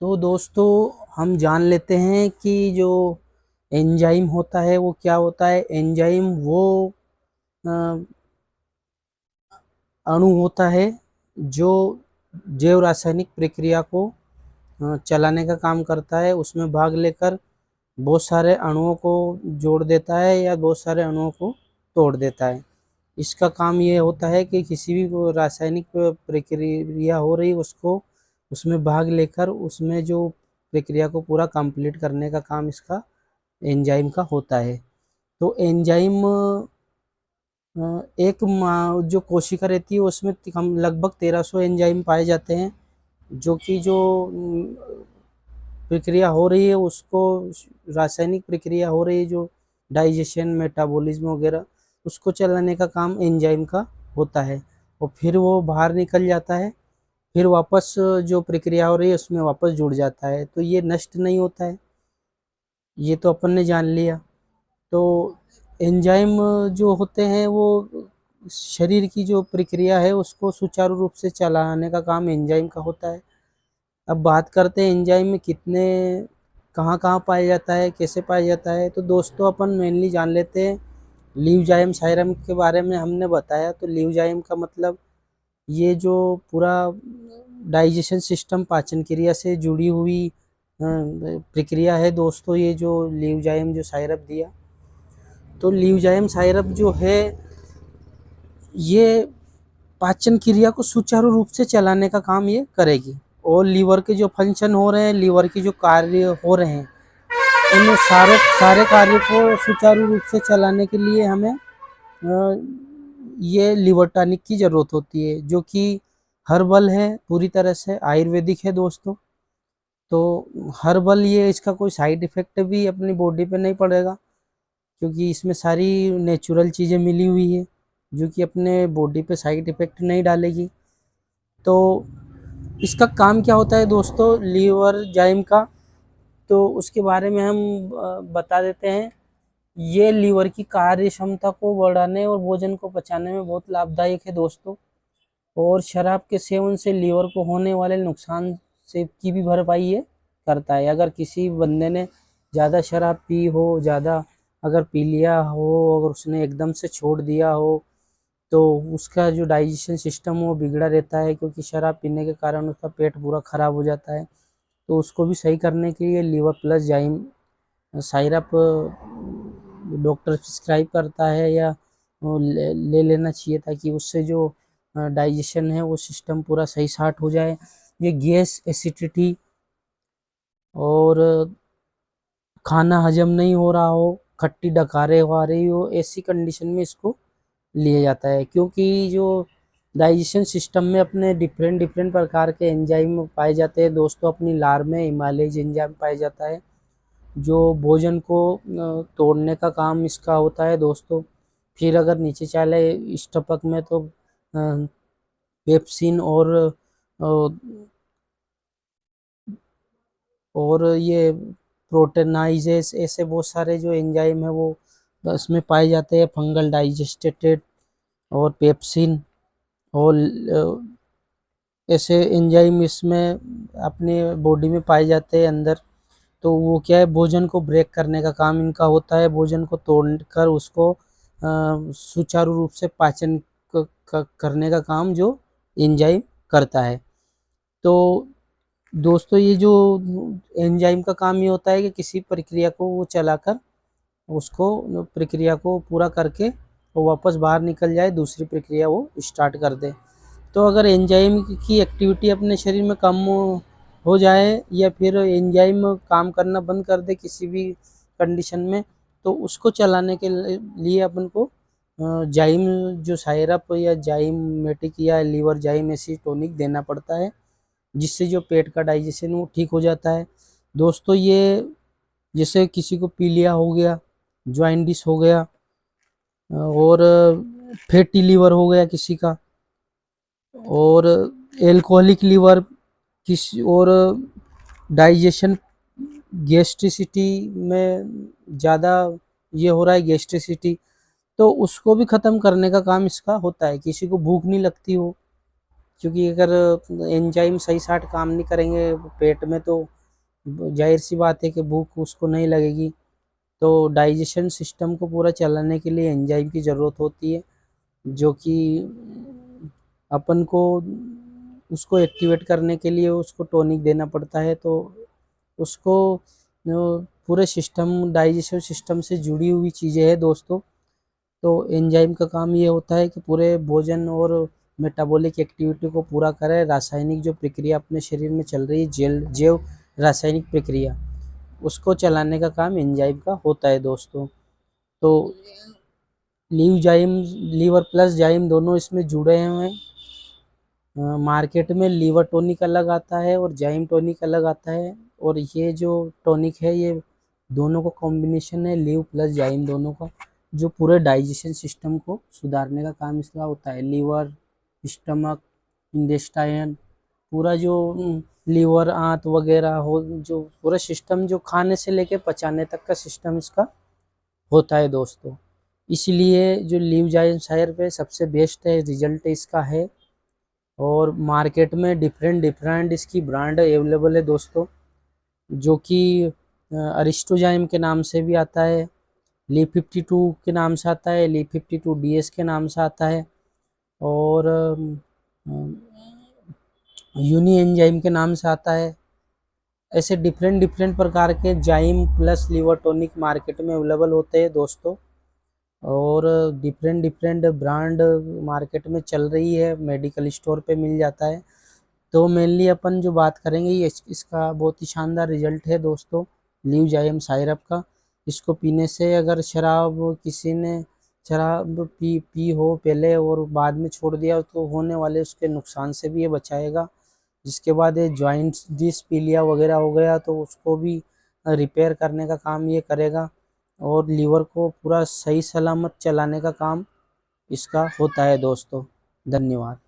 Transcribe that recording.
तो दोस्तों हम जान लेते हैं कि जो एंजाइम होता है वो क्या होता है। एंजाइम वो अ, अणु होता है जो जैव रासायनिक प्रक्रिया को चलाने का काम करता है। उसमें भाग लेकर बहुत सारे अणुओं को जोड़ देता है या बहुत सारे अणुओं को तोड़ देता है। इसका काम ये होता है कि किसी भी रासायनिक प्रक्रिया हो रही उसको उसमें भाग लेकर उसमें जो प्रक्रिया को पूरा कंप्लीट करने का काम इसका एंजाइम का होता है। तो एंजाइम एक जो कोशिका रहती है उसमें हम लगभग 1300 एंजाइम पाए जाते हैं, जो कि जो प्रक्रिया हो रही है उसको रासायनिक प्रक्रिया हो रही है जो डाइजेशन मेटाबॉलिज्म वगैरह उसको चलाने का काम एंजाइम का होता है। और फिर वो बाहर निकल जाता है, फिर वापस जो प्रक्रिया हो रही है उसमें वापस जुड़ जाता है। तो ये नष्ट नहीं होता है, ये तो अपन ने जान लिया। तो एंजाइम जो होते हैं वो शरीर की जो प्रक्रिया है उसको सुचारू रूप से चलाने का काम एंजाइम का होता है। अब बात करते हैं एंजाइम में कितने कहाँ कहाँ पाया जाता है, कैसे पाया जाता है। तो दोस्तों अपन मेनली जान लेते हैं लीवजाइम साइरम के बारे में। हमने बताया तो लीवजाइम का मतलब ये जो पूरा डाइजेशन सिस्टम पाचन क्रिया से जुड़ी हुई प्रक्रिया है दोस्तों, ये जो लीवजाइम जो साइरप दिया। तो लीवजाइम साइरप जो है ये पाचन क्रिया को सुचारू रूप से चलाने का काम ये करेगी। और लीवर के जो फंक्शन हो रहे हैं, लीवर के जो कार्य हो रहे हैं, उन सारे सारे कार्य को सुचारू रूप से चलाने के लिए हमें ये लिवर टॉनिक की ज़रूरत होती है, जो कि हर्बल है, पूरी तरह से आयुर्वेदिक है दोस्तों। तो हर्बल ये इसका कोई साइड इफ़ेक्ट भी अपनी बॉडी पे नहीं पड़ेगा, क्योंकि इसमें सारी नेचुरल चीज़ें मिली हुई है जो कि अपने बॉडी पे साइड इफ़ेक्ट नहीं डालेगी। तो इसका काम क्या होता है दोस्तों लीवर जाइम का, तो उसके बारे में हम बता देते हैं। ये लीवर की कार्य क्षमता को बढ़ाने और भोजन को पचाने में बहुत लाभदायक है दोस्तों। और शराब के सेवन से लीवर को होने वाले नुकसान से की भी भरपाई ये करता है। अगर किसी बंदे ने ज़्यादा शराब पी हो, ज़्यादा अगर पी लिया हो, अगर उसने एकदम से छोड़ दिया हो, तो उसका जो डाइजेशन सिस्टम वो बिगड़ा रहता है, क्योंकि शराब पीने के कारण उसका पेट पूरा ख़राब हो जाता है। तो उसको भी सही करने के लिए लीवर प्लस जाइम साइरप डॉक्टर प्रिस्क्राइब करता है या वो ले लेना चाहिए, ताकि उससे जो डाइजेशन है वो सिस्टम पूरा सही स्टार्ट हो जाए। ये गैस एसिडिटी और खाना हजम नहीं हो रहा हो, खट्टी डकारे हो रही हो, ऐसी कंडीशन में इसको लिया जाता है। क्योंकि जो डाइजेशन सिस्टम में अपने डिफरेंट डिफरेंट प्रकार के एंजाइम पाए जाते हैं दोस्तों। अपनी लार में हिमालयज एंजाइम पाया जाता है जो भोजन को तोड़ने का काम इसका होता है दोस्तों। फिर अगर नीचे चले स्टमक में तो पेप्सिन और ये प्रोटेनाइजेस, ऐसे बहुत सारे जो एंजाइम है वो इसमें पाए जाते हैं। फंगल डाइजेस्टेटेड और पेप्सिन और ऐसे एंजाइम इसमें अपने बॉडी में पाए जाते हैं अंदर। तो वो क्या है, भोजन को ब्रेक करने का काम इनका होता है। भोजन को तोड़कर उसको सुचारू रूप से पाचन करने का काम जो एंजाइम करता है। तो दोस्तों ये जो एंजाइम का काम ये होता है कि किसी प्रक्रिया को वो चलाकर उसको प्रक्रिया को पूरा करके वो वापस बाहर निकल जाए, दूसरी प्रक्रिया वो स्टार्ट कर दे। तो अगर एंजाइम की एक्टिविटी अपने शरीर में कम हो जाए या फिर एंजाइम काम करना बंद कर दे किसी भी कंडीशन में, तो उसको चलाने के लिए अपन को जाइम जो साइरप या जाइमेटिक या लीवर जाइम ऐसी टॉनिक देना पड़ता है, जिससे जो पेट का डाइजेशन वो ठीक हो जाता है दोस्तों। ये जैसे किसी को पीलिया हो गया, जॉइंडिस हो गया और फैटी लीवर हो गया किसी का, और एल्कोहलिक लीवर किसी, और डाइजेशन गैस्ट्रिसिटी में ज़्यादा ये हो रहा है गैस्ट्रिसिटी, तो उसको भी ख़त्म करने का काम इसका होता है। किसी को भूख नहीं लगती हो क्योंकि अगर एंजाइम सही साट काम नहीं करेंगे पेट में तो जाहिर सी बात है कि भूख उसको नहीं लगेगी। तो डाइजेशन सिस्टम को पूरा चलाने के लिए एंजाइम की ज़रूरत होती है, जो कि अपन को उसको एक्टिवेट करने के लिए उसको टॉनिक देना पड़ता है। तो उसको पूरे सिस्टम डाइजेशन सिस्टम से जुड़ी हुई चीज़ें हैं दोस्तों। तो एंजाइम का काम ये होता है कि पूरे भोजन और मेटाबॉलिक एक्टिविटी को पूरा करे, रासायनिक जो प्रक्रिया अपने शरीर में चल रही है जैव रासायनिक प्रक्रिया, उसको चलाने का काम एंजाइम का होता है दोस्तों। तो लीवर प्लस जाइम दोनों इसमें जुड़े हुए हैं। मार्केट में लीवर टॉनिक अलग आता है और जाइम टॉनिक अलग आता है, और ये जो टॉनिक है ये दोनों का कॉम्बिनेशन है, लीव प्लस जाइम दोनों का, जो पूरे डाइजेशन सिस्टम को सुधारने का काम इसका होता है। लीवर, स्टमक, इंटेस्टाइन, पूरा जो लीवर, आंत वगैरह हो, जो पूरा सिस्टम जो खाने से लेके पचाने तक का सिस्टम इसका होता है दोस्तों। इसलिए जो लीव जाइम सायर पे सबसे बेस्ट है, रिजल्ट इसका है। और मार्केट में डिफरेंट डिफरेंट इसकी ब्रांड अवेलेबल है दोस्तों, जो कि अरिस्टोजाइम के नाम से भी आता है, लीव 52 के नाम से आता है, लीव 52 DS के नाम से आता है, और यूनी एंजाइम के नाम से आता है। ऐसे डिफरेंट डिफरेंट प्रकार के जाइम प्लस लीवर टॉनिक मार्केट में अवेलेबल होते हैं दोस्तों, और डिफरेंट डिफरेंट ब्रांड मार्केट में चल रही है, मेडिकल स्टोर पे मिल जाता है। तो मेनली अपन जो बात करेंगे ये इसका बहुत ही शानदार रिजल्ट है दोस्तों, लीव जाइम साइरप का। इसको पीने से अगर शराब किसी ने शराब पी हो पहले और बाद में छोड़ दिया तो होने वाले उसके नुकसान से भी ये बचाएगा। जिसके बाद ये जॉइंट्स डिस्पीलिया वगैरह हो गया तो उसको भी रिपेयर करने का काम ये करेगा, और लीवर को पूरा सही सलामत चलाने का काम इसका होता है दोस्तों। धन्यवाद।